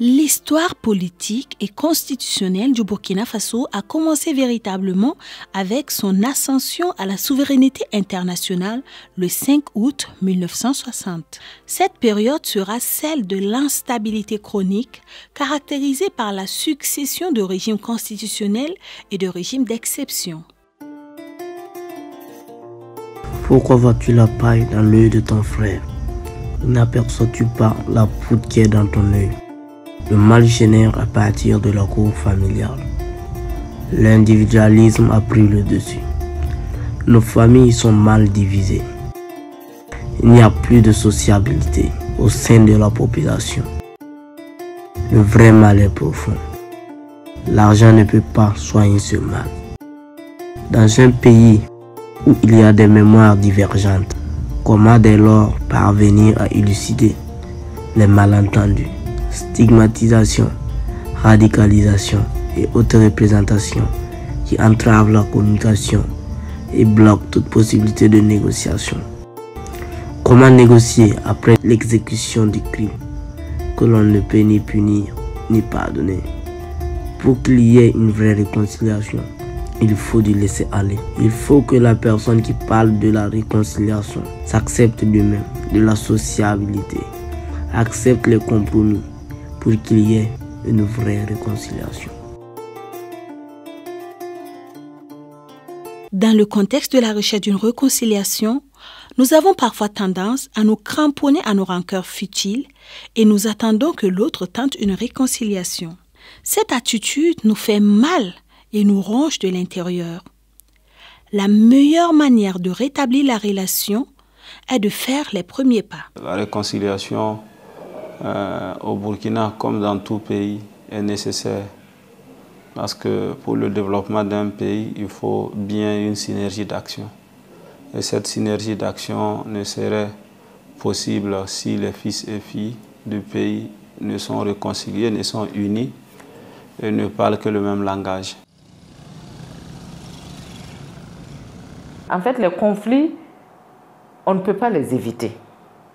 L'histoire politique et constitutionnelle du Burkina Faso a commencé véritablement avec son ascension à la souveraineté internationale le 5 août 1960. Cette période sera celle de l'instabilité chronique, caractérisée par la succession de régimes constitutionnels et de régimes d'exception. Pourquoi vois-tu la paille dans l'œil de ton frère? N'aperçois-tu pas la poudre qui est dans ton œil? Le mal génère à partir de la cour familiale. L'individualisme a pris le dessus. Nos familles sont mal divisées. Il n'y a plus de sociabilité au sein de la population. Le vrai mal est profond. L'argent ne peut pas soigner ce mal. Dans un pays où il y a des mémoires divergentes, comment dès lors parvenir à élucider les malentendus? Stigmatisation, radicalisation et autres représentations qui entravent la communication et bloquent toute possibilité de négociation. Comment négocier après l'exécution du crime que l'on ne peut ni punir ni pardonner? Pour qu'il y ait une vraie réconciliation, il faut du laisser aller. Il faut que la personne qui parle de la réconciliation s'accepte lui-même, de la sociabilité, accepte les compromis, pour qu'il y ait une vraie réconciliation. Dans le contexte de la recherche d'une réconciliation, nous avons parfois tendance à nous cramponner à nos rancœurs futiles et nous attendons que l'autre tente une réconciliation. Cette attitude nous fait mal et nous ronge de l'intérieur. La meilleure manière de rétablir la relation est de faire les premiers pas. La réconciliation au Burkina, comme dans tout pays, est nécessaire parce que pour le développement d'un pays, il faut bien une synergie d'action. Et cette synergie d'action ne serait possible si les fils et filles du pays ne sont réconciliés, ne sont unis et ne parlent que le même langage. En fait, les conflits, on ne peut pas les éviter.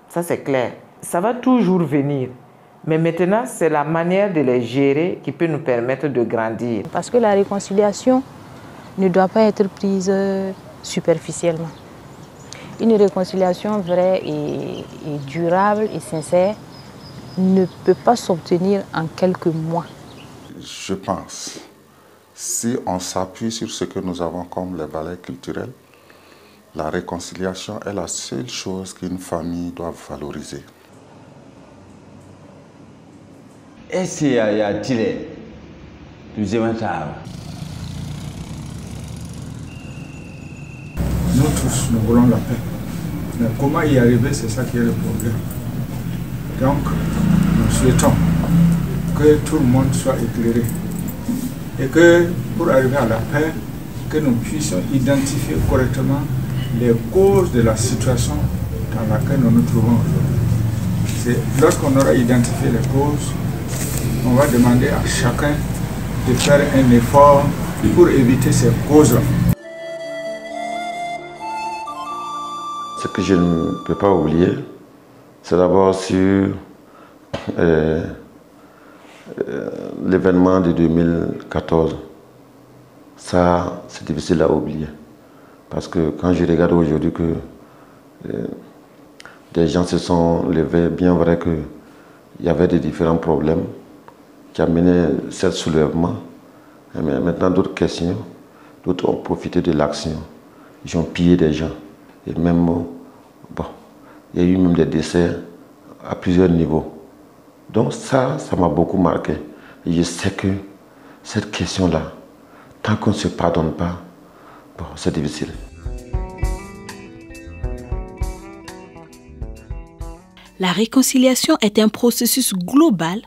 Ça, c'est clair. Ça va toujours venir. Mais maintenant, c'est la manière de les gérer qui peut nous permettre de grandir. Parce que la réconciliation ne doit pas être prise superficiellement. Une réconciliation vraie et durable et sincère ne peut pas s'obtenir en quelques mois. Je pense, si on s'appuie sur ce que nous avons comme les valeurs culturelles, la réconciliation est la seule chose qu'une famille doit valoriser. Est-ce qu'il y a-t-il Nous tous, nous voulons la paix. Mais comment y arriver, c'est ça qui est le problème. Donc, nous souhaitons que tout le monde soit éclairé. Et que, pour arriver à la paix, que nous puissions identifier correctement les causes de la situation dans laquelle nous nous trouvons aujourd'hui. C'est lorsqu'on aura identifié les causes, on va demander à chacun de faire un effort pour éviter ces causes-là. Ce que je ne peux pas oublier, c'est d'abord sur l'événement de 2014. Ça, c'est difficile à oublier. Parce que quand je regarde aujourd'hui que des gens se sont levés, bien vrai qu'il y avait des différents problèmes qui amenaient ce soulèvement. Mais maintenant, d'autres questions d'autres ont profité de l'action. Ils ont pillé des gens. Et même, bon, il y a eu même des décès à plusieurs niveaux. Donc ça m'a beaucoup marqué. Et je sais que cette question-là, tant qu'on ne se pardonne pas, bon, c'est difficile. La réconciliation est un processus global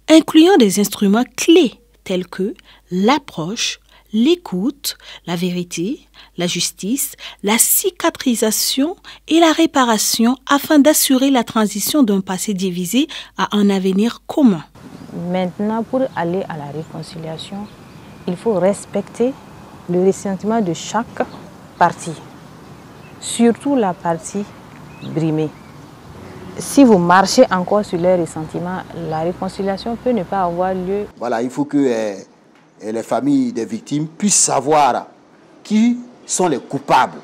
incluant des instruments clés tels que l'approche, l'écoute, la vérité, la justice, la cicatrisation et la réparation afin d'assurer la transition d'un passé divisé à un avenir commun. Maintenant, pour aller à la réconciliation, il faut respecter le ressentiment de chaque partie, surtout la partie brimée. Si vous marchez encore sur les ressentiments, la réconciliation peut ne pas avoir lieu. Voilà, il faut que les familles des victimes puissent savoir qui sont les coupables.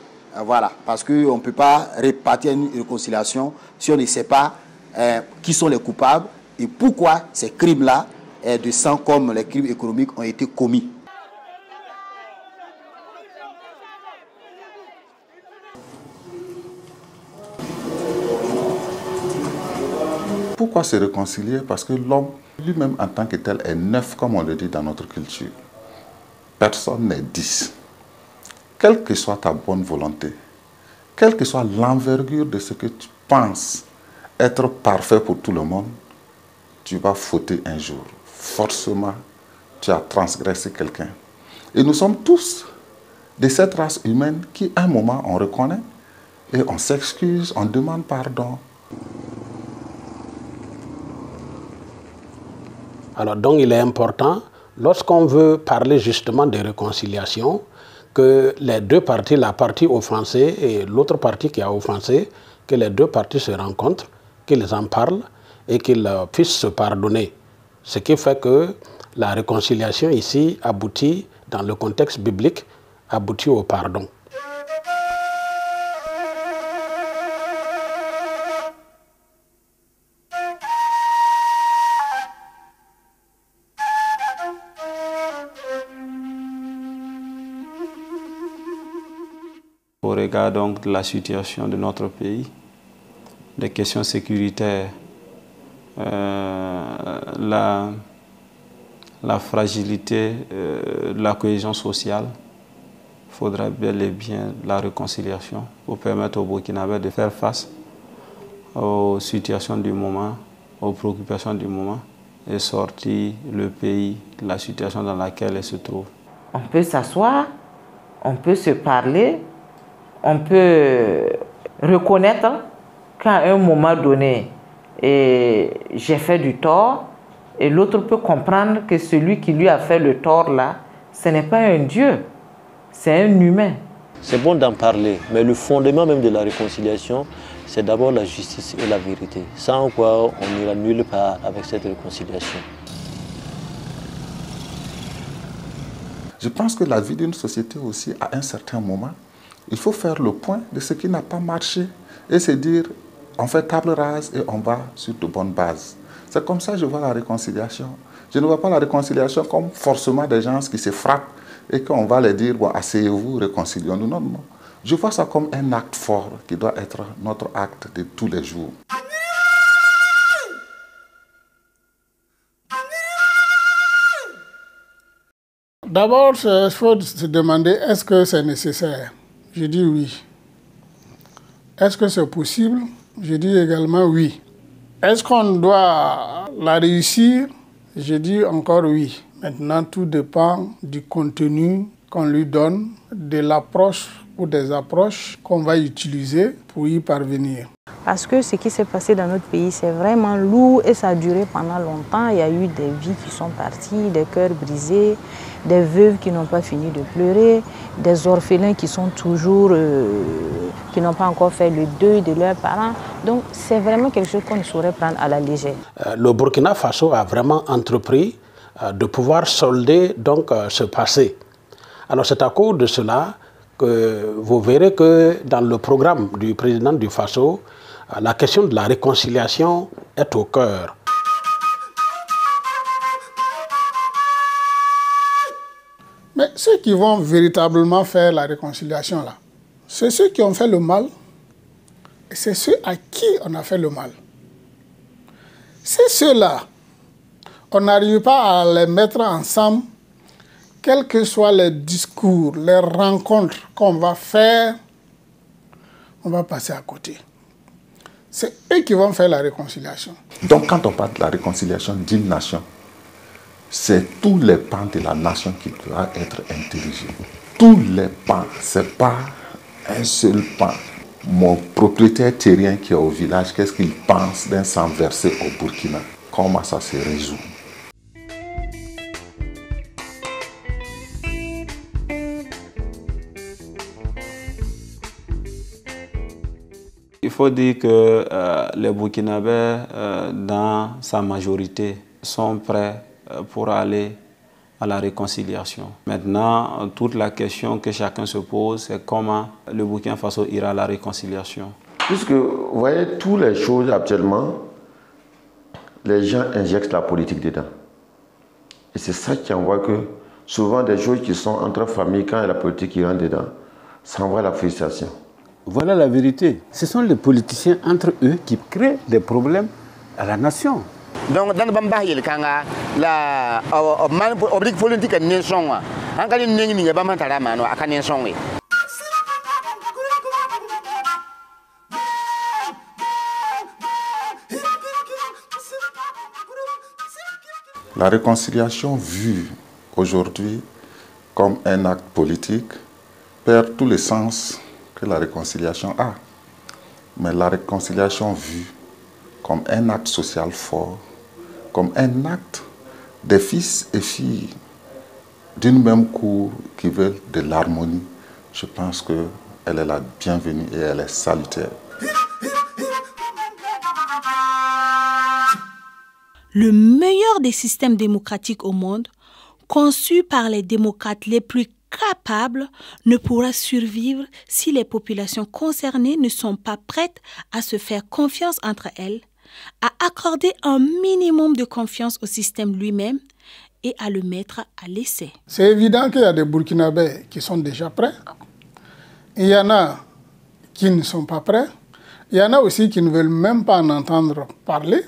Voilà, parce qu'on ne peut pas répartir une réconciliation si on ne sait pas qui sont les coupables et pourquoi ces crimes-là de sang comme les crimes économiques ont été commis. Pourquoi se réconcilier? Parce que l'homme lui-même en tant que tel est neuf, comme on le dit dans notre culture. Personne n'est 10. Quelle que soit ta bonne volonté, quelle que soit l'envergure de ce que tu penses être parfait pour tout le monde, tu vas fauter un jour. Forcément, tu as transgressé quelqu'un. Et nous sommes tous de cette race humaine qui, à un moment, on reconnaît et on s'excuse, on demande pardon. Alors donc il est important, lorsqu'on veut parler justement de réconciliation, que les deux parties, la partie offensée et l'autre partie qui a offensé, que les deux parties se rencontrent, qu'ils en parlent et qu'ils puissent se pardonner. Ce qui fait que la réconciliation ici aboutit, dans le contexte biblique, aboutit au pardon. Au regard donc de la situation de notre pays, des questions sécuritaires, la fragilité de la cohésion sociale, il faudra bel et bien la réconciliation pour permettre aux Burkinabés de faire face aux situations du moment, aux préoccupations du moment et sortir le pays de la situation dans laquelle il se trouve. On peut s'asseoir, on peut se parler, on peut reconnaître qu'à un moment donné, j'ai fait du tort, et l'autre peut comprendre que celui qui lui a fait le tort là, ce n'est pas un Dieu, c'est un humain. C'est bon d'en parler, mais le fondement même de la réconciliation, c'est d'abord la justice et la vérité, sans quoi on n'ira nulle part avec cette réconciliation. Je pense que la vie d'une société aussi, à un certain moment, il faut faire le point de ce qui n'a pas marché et se dire, on fait table rase et on va sur de bonnes bases. C'est comme ça que je vois la réconciliation. Je ne vois pas la réconciliation comme forcément des gens qui se frappent et qu'on va leur dire, bon, asseyez-vous, réconcilions-nous. Non, non. Je vois ça comme un acte fort qui doit être notre acte de tous les jours. D'abord, il faut se demander, est-ce que c'est nécessaire? Je dis oui. Est-ce que c'est possible? Je dis également oui. Est-ce qu'on doit la réussir? Je dis encore oui. Maintenant, tout dépend du contenu qu'on lui donne, de l'approche ou des approches qu'on va utiliser pour y parvenir. Parce que ce qui s'est passé dans notre pays, c'est vraiment lourd et ça a duré pendant longtemps. Il y a eu des vies qui sont parties, des cœurs brisés, des veuves qui n'ont pas fini de pleurer, des orphelins qui sont toujours, qui n'ont pas encore fait le deuil de leurs parents. Donc c'est vraiment quelque chose qu'on ne saurait prendre à la légère. Le Burkina Faso a vraiment entrepris de pouvoir solder donc ce passé. Alors c'est à cause de cela que vous verrez que dans le programme du président du Faso, la question de la réconciliation est au cœur. Mais ceux qui vont véritablement faire la réconciliation là, c'est ceux qui ont fait le mal et c'est ceux à qui on a fait le mal. C'est ceux-là, on n'arrive pas à les mettre ensemble, quels que soient les discours, les rencontres qu'on va faire, on va passer à côté. C'est eux qui vont faire la réconciliation. Donc quand on parle de la réconciliation d'une nation, c'est tous les pans de la nation qui doivent être interrogés. Tous les pans, ce n'est pas un seul pan. Mon propriétaire terrien qui est au village, qu'est-ce qu'il pense d'un sang versé au Burkina? Comment ça se résout? Il faut dire que les Burkinabés, dans sa majorité, sont prêts pour aller à la réconciliation. Maintenant, toute la question que chacun se pose, c'est comment le Burkina Faso ira à la réconciliation. Puisque, vous voyez, toutes les choses actuellement, les gens injectent la politique dedans. Et c'est ça qui envoie que souvent des choses qui sont entre familles, quand il y a la politique qui rentre dedans, ça envoie la frustration. Voilà la vérité. Ce sont les politiciens entre eux qui créent des problèmes à la nation. Donc, dans le bambah, il y a la politique à nation. La réconciliation vue aujourd'hui comme un acte politique perd tout le sens que la réconciliation a. Mais la réconciliation vue comme un acte social fort, comme un acte des fils et filles d'une même cour qui veulent de l'harmonie, je pense qu'elle est la bienvenue et elle est salutaire. Le meilleur des systèmes démocratiques au monde, conçu par les démocrates les plus capables, ne pourra survivre si les populations concernées ne sont pas prêtes à se faire confiance entre elles, à accorder un minimum de confiance au système lui-même et à le mettre à l'essai. C'est évident qu'il y a des Burkinabés qui sont déjà prêts. Il y en a qui ne sont pas prêts. Il y en a aussi qui ne veulent même pas en entendre parler.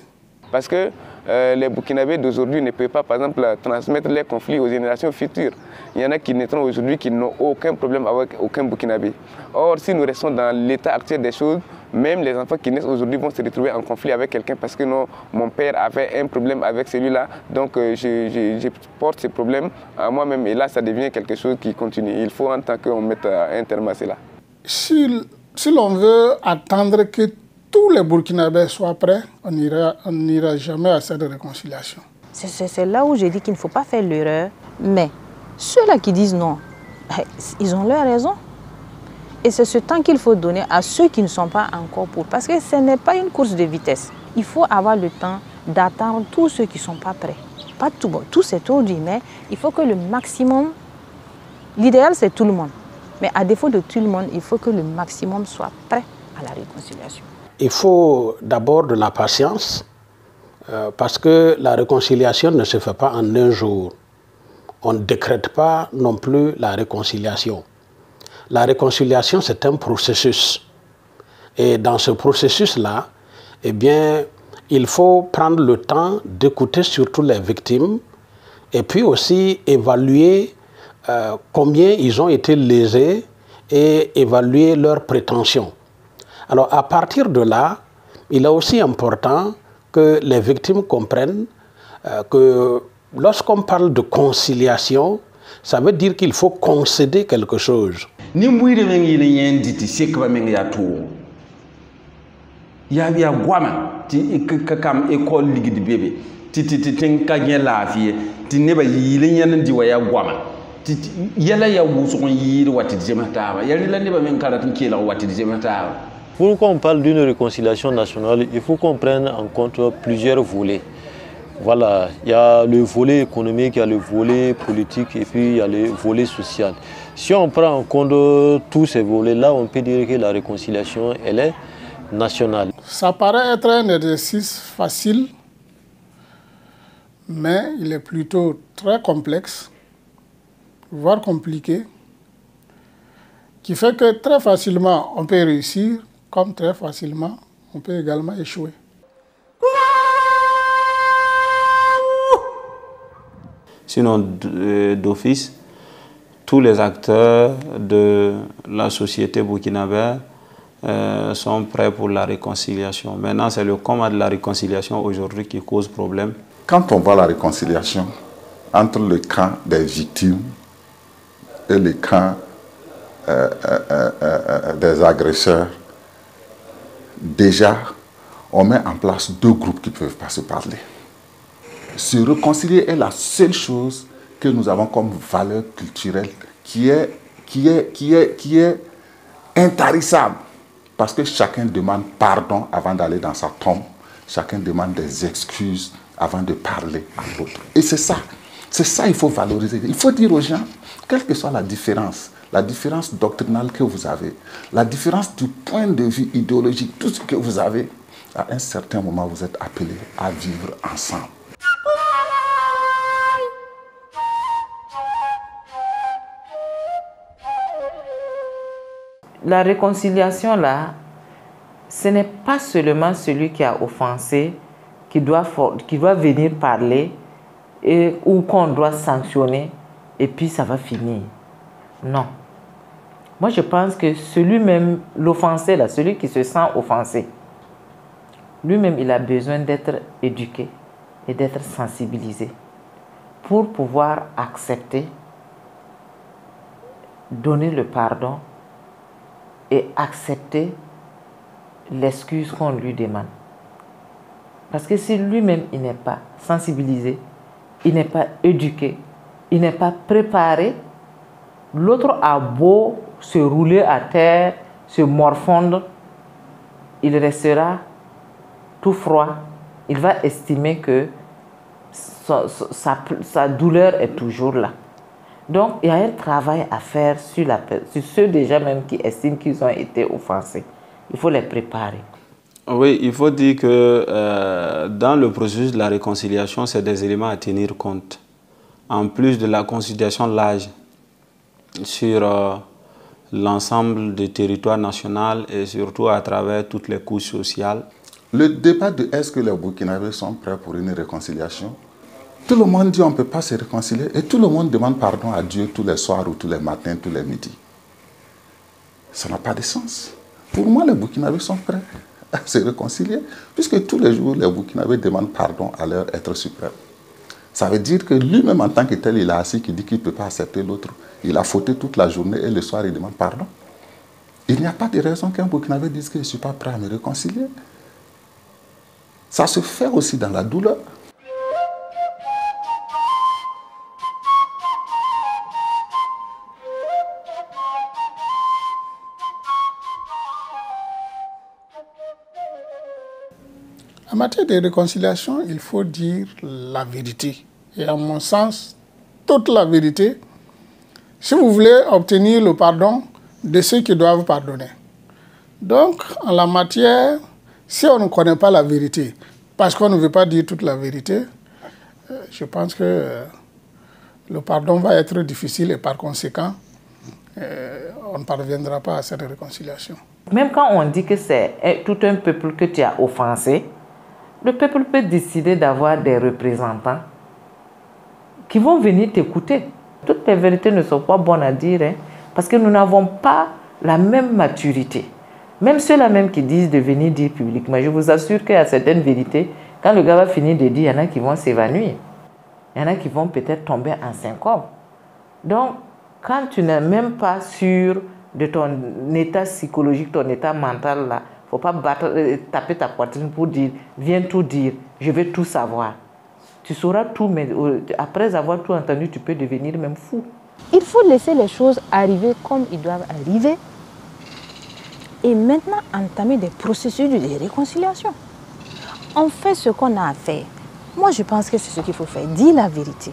Parce que les Burkinabés d'aujourd'hui ne peuvent pas, par exemple, transmettre les conflits aux générations futures. Il y en a qui naîtront aujourd'hui qui n'ont aucun problème avec aucun Burkinabé. Or, si nous restons dans l'état actuel des choses, même les enfants qui naissent aujourd'hui vont se retrouver en conflit avec quelqu'un parce que non, mon père avait un problème avec celui-là, donc je porte ce problème à moi-même. Et là, ça devient quelque chose qui continue. Il faut en tant qu'on mette un terme à cela. Si l'on veut attendre que tous les Burkinabés soient prêts, on n'ira jamais à cette réconciliation. C'est là où j'ai dit qu'il ne faut pas faire l'erreur. Mais ceux-là qui disent non, ils ont leur raison. Et c'est ce temps qu'il faut donner à ceux qui ne sont pas encore pour. Parce que ce n'est pas une course de vitesse. Il faut avoir le temps d'attendre tous ceux qui ne sont pas prêts. Pas tout, bon, tout c'est tout dit, mais il faut que le maximum... L'idéal, c'est tout le monde. Mais à défaut de tout le monde, il faut que le maximum soit prêt à la réconciliation. Il faut d'abord de la patience, parce que la réconciliation ne se fait pas en un jour. On ne décrète pas non plus la réconciliation. La réconciliation, c'est un processus. Et dans ce processus-là, eh bien, il faut prendre le temps d'écouter surtout les victimes et puis aussi évaluer combien ils ont été lésés et évaluer leurs prétentions. Alors, à partir de là, il est aussi important que les victimes comprennent que lorsqu'on parle de conciliation, ça veut dire qu'il faut concéder quelque chose. Ni mwire mengi ile yenditi sekba mengi ya to ya gwama ti kam école ligidi bébé ti tin ka gen lafiye ti neba yile nyen di wa ya gwama ti yala ya wuso yiri wati jemata ya la neba men kala tin kila wati jemata. Pourquoi on parle d'une réconciliation nationale, il faut qu'on prenne en compte plusieurs volets. Voilà, il y a le volet économique, il y a le volet politique et puis il y a le volet social. Si on prend en compte tous ces volets-là, on peut dire que la réconciliation, elle est nationale. Ça paraît être un exercice facile, mais il est plutôt très complexe. voire compliqué, qui fait que très facilement on peut réussir, comme très facilement on peut également échouer. Sinon, d'office, tous les acteurs de la société burkinabé sont prêts pour la réconciliation. Maintenant, c'est le combat de la réconciliation aujourd'hui qui cause problème. Quand on voit la réconciliation entre le camp des victimes et le camp des agresseurs, déjà, on met en place deux groupes qui ne peuvent pas se parler. Se réconcilier est la seule chose que nous avons comme valeur culturelle qui est intarissable. Parce que chacun demande pardon avant d'aller dans sa tombe. Chacun demande des excuses avant de parler à l'autre. Et c'est ça il faut valoriser. Il faut dire aux gens, quelle que soit la différence doctrinale que vous avez, la différence du point de vue idéologique, tout ce que vous avez, à un certain moment, vous êtes appelés à vivre ensemble. La réconciliation, là, ce n'est pas seulement celui qui a offensé qui doit venir parler ou qu'on doit sanctionner et puis ça va finir. Non. Moi, je pense que celui-même, l'offensé, là, celui qui se sent offensé, lui-même, il a besoin d'être éduqué et d'être sensibilisé pour pouvoir accepter, donner le pardon et accepter l'excuse qu'on lui demande. Parce que si lui-même, il n'est pas sensibilisé, il n'est pas éduqué, il n'est pas préparé, l'autre a beau se rouler à terre, se morfondre, il restera tout froid. Il va estimer que sa douleur est toujours là. Donc, il y a un travail à faire sur ceux déjà même qui estiment qu'ils ont été offensés. Il faut les préparer. Oui, il faut dire que dans le processus de la réconciliation, c'est des éléments à tenir compte. En plus de la considération de l'âge sur l'ensemble du territoire national et surtout à travers toutes les couches sociales. Le débat de est-ce que les Burkinabés sont prêts pour une réconciliation? Tout le monde dit on ne peut pas se réconcilier et tout le monde demande pardon à Dieu tous les soirs ou tous les matins, tous les midis. Ça n'a pas de sens. Pour moi, les Burkinabés sont prêts à se réconcilier puisque tous les jours, les Burkinabés demandent pardon à leur être suprême. Ça veut dire que lui-même en tant que tel, il est assis qui dit qu'il ne peut pas accepter l'autre. Il a fauté toute la journée et le soir, il demande pardon. Il n'y a pas de raison qu'un Burkinabé dise que je ne suis pas prêt à me réconcilier. Ça se fait aussi dans la douleur. En matière de réconciliation, il faut dire la vérité. Et à mon sens, toute la vérité, si vous voulez obtenir le pardon de ceux qui doivent pardonner. Donc, en la matière, si on ne connaît pas la vérité, parce qu'on ne veut pas dire toute la vérité, je pense que le pardon va être difficile et par conséquent, on ne parviendra pas à cette réconciliation. Même quand on dit que c'est tout un peuple que tu as offensé, le peuple peut décider d'avoir des représentants qui vont venir t'écouter. Toutes les vérités ne sont pas bonnes à dire, hein, parce que nous n'avons pas la même maturité. Même ceux-là même qui disent de venir dire publiquement, je vous assure qu'il y a certaines vérités, quand le gars va finir de dire, il y en a qui vont s'évanouir. Il y en a qui vont peut-être tomber en syncope. Donc, quand tu n'es même pas sûr de ton état psychologique, ton état mental, là, il ne faut pas taper ta poitrine pour dire, viens tout dire, je veux tout savoir. Tu sauras tout, mais après avoir tout entendu, tu peux devenir même fou. Il faut laisser les choses arriver comme ils doivent arriver et maintenant entamer des processus de réconciliation. On fait ce qu'on a à faire. Moi, je pense que c'est ce qu'il faut faire. Dis la vérité.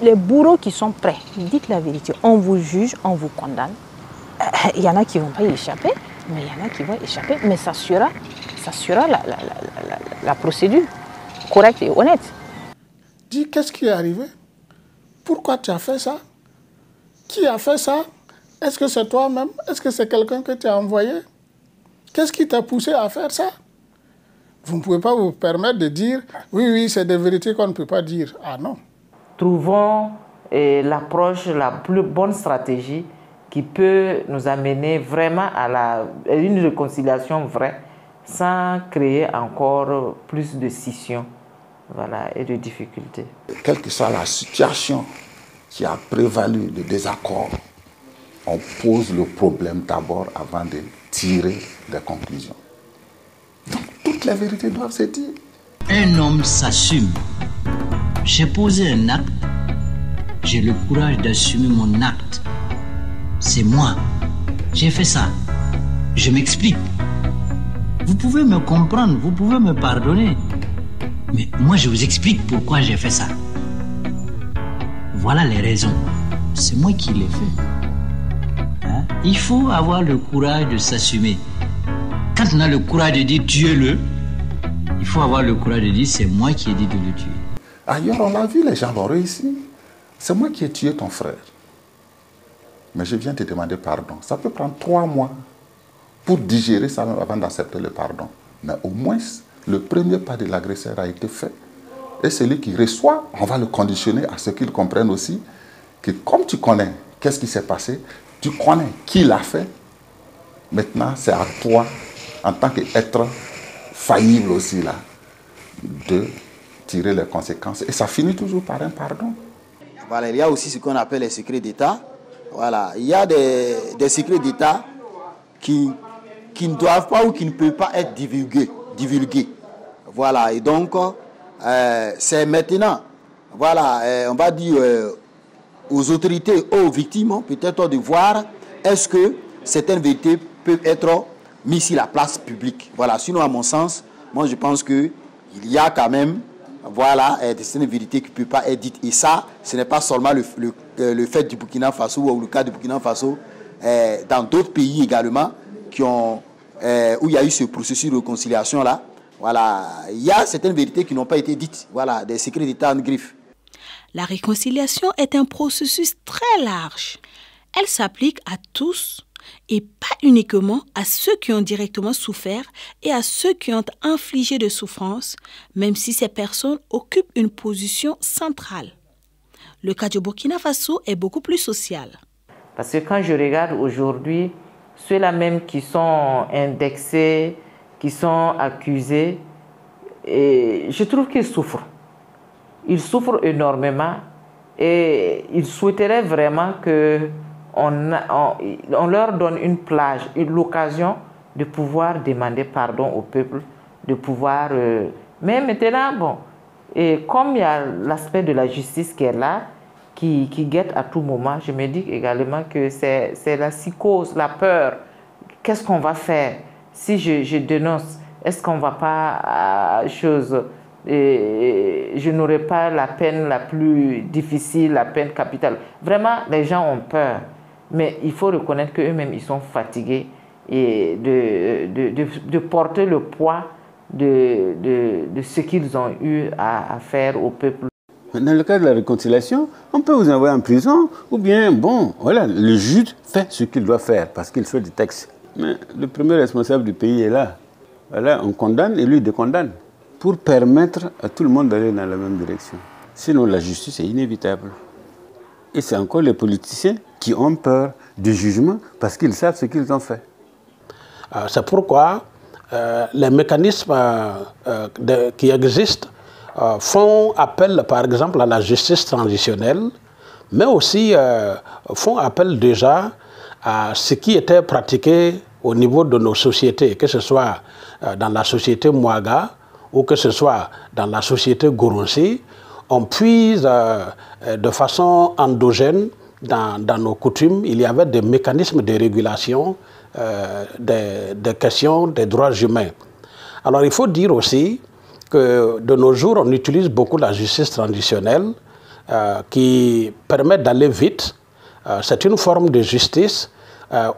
Les bourreaux qui sont prêts, dites la vérité. On vous juge, on vous condamne. Il y en a qui ne vont pas y échapper, mais il y en a qui vont échapper. Mais ça sera la procédure correcte et honnête. Dis, qu'est-ce qui est arrivé? Pourquoi tu as fait ça? Qui a fait ça? Est-ce que c'est toi-même? Est-ce que c'est quelqu'un que tu as envoyé? Qu'est-ce qui t'a poussé à faire ça? Vous ne pouvez pas vous permettre de dire « Oui, oui, c'est des vérités qu'on ne peut pas dire ». Ah non. Trouvons l'approche, la plus bonne stratégie qui peut nous amener vraiment à une réconciliation vraie sans créer encore plus de scission, voilà, et de difficultés. Quelle que soit la situation qui a prévalu, le désaccord, on pose le problème d'abord avant de tirer des conclusions. Donc toutes les vérités doivent se dire. Un homme s'assume. J'ai posé un acte, j'ai le courage d'assumer mon acte. C'est moi. J'ai fait ça. Je m'explique. Vous pouvez me comprendre, vous pouvez me pardonner. Mais moi, je vous explique pourquoi j'ai fait ça. Voilà les raisons. C'est moi qui l'ai fait. Hein? Il faut avoir le courage de s'assumer. Quand on a le courage de dire tuez-le, il faut avoir le courage de dire c'est moi qui ai dit de le tuer. Ailleurs, on l'a vu, les gens l'ont réussi. C'est moi qui ai tué ton frère. Mais je viens te demander pardon. Ça peut prendre 3 mois pour digérer ça avant d'accepter le pardon. Mais au moins, le premier pas de l'agresseur a été fait. Et celui qui reçoit, on va le conditionner à ce qu'il comprenne aussi que comme tu connais qu'est-ce qui s'est passé, tu connais qui l'a fait. Maintenant, c'est à toi, en tant qu'être faillible aussi, là, de tirer les conséquences. Et ça finit toujours par un pardon. Voilà, il y a aussi ce qu'on appelle les secrets d'État. Voilà, il y a des secrets d'État qui ne doivent pas ou qui ne peuvent pas être divulgués. Voilà, et donc, c'est maintenant, voilà, on va dire aux autorités, aux victimes, peut-être de voir est-ce que certaines vérités peuvent être mises sur la place publique. Voilà, sinon, à mon sens, moi je pense qu'il y a quand même, voilà, certaines vérités qui ne peuvent pas être dites. Et ça, ce n'est pas seulement le fait du Burkina Faso ou le cas du Burkina Faso, dans d'autres pays également, où il y a eu ce processus de réconciliation-là. Voilà, il y a certaines vérités qui n'ont pas été dites. Voilà, des secrets d'État en griffe. La réconciliation est un processus très large. Elle s'applique à tous et pas uniquement à ceux qui ont directement souffert et à ceux qui ont infligé de souffrances, même si ces personnes occupent une position centrale. Le cas du Burkina Faso est beaucoup plus social. Parce que quand je regarde aujourd'hui, ceux-là même qui sont indexés, qui sont accusés, et je trouve qu'ils souffrent. Ils souffrent énormément et ils souhaiteraient vraiment qu'on leur donne une plage, l'occasion de pouvoir demander pardon au peuple, de pouvoir... Mais maintenant, bon, et comme il y a l'aspect de la justice qui est là, qui guette à tout moment, je me dis également que c'est la psychose, la peur. Qu'est-ce qu'on va faire si je dénonce? Est-ce qu'on ne va pas je n'aurai pas la peine la plus difficile, la peine capitale. Vraiment, les gens ont peur. Mais il faut reconnaître qu'eux-mêmes, ils sont fatigués et de porter le poids de ce qu'ils ont eu à faire au peuple. Dans le cas de la réconciliation, on peut vous envoyer en prison ou bien, bon, voilà, le juge fait ce qu'il doit faire parce qu'il fait des textes. Mais le premier responsable du pays est là. Voilà, on condamne et lui décondamne pour permettre à tout le monde d'aller dans la même direction. Sinon, la justice est inévitable. Et c'est encore les politiciens qui ont peur du jugement parce qu'ils savent ce qu'ils ont fait. C'est pourquoi les mécanismes qui existent font appel, par exemple, à la justice transitionnelle, mais aussi font appel déjà à ce qui était pratiqué au niveau de nos sociétés, que ce soit dans la société Mouaga ou que ce soit dans la société Goronsi. On puise de façon endogène dans nos coutumes. Il y avait des mécanismes de régulation des questions des droits humains. Alors il faut dire aussi que de nos jours, on utilise beaucoup la justice transitionnelle qui permet d'aller vite. C'est une forme de justice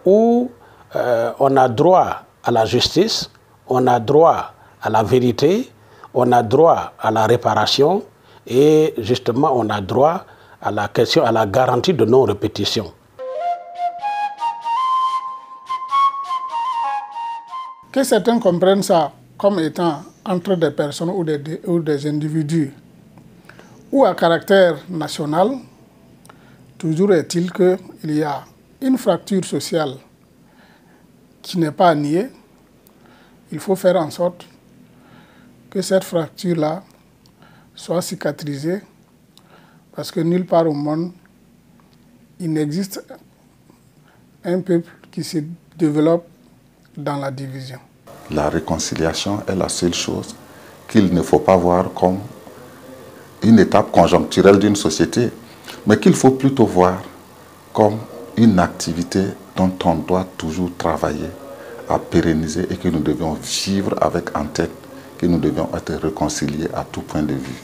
où on a droit à la justice, on a droit à la vérité, on a droit à la réparation et justement on a droit à la garantie de non-répétition. Que certains comprennent ça comme étant entre des personnes ou des individus ou à caractère national, toujours est-il qu'il y a une fracture sociale qui n'est pas niée. Il faut faire en sorte que cette fracture-là soit cicatrisée, parce que nulle part au monde, il n'existe un peuple qui se développe dans la division. La réconciliation est la seule chose qu'il ne faut pas voir comme une étape conjoncturelle d'une société, mais qu'il faut plutôt voir comme une activité dont on doit toujours travailler à pérenniser et que nous devions vivre avec en tête, que nous devions être réconciliés à tout point de vue.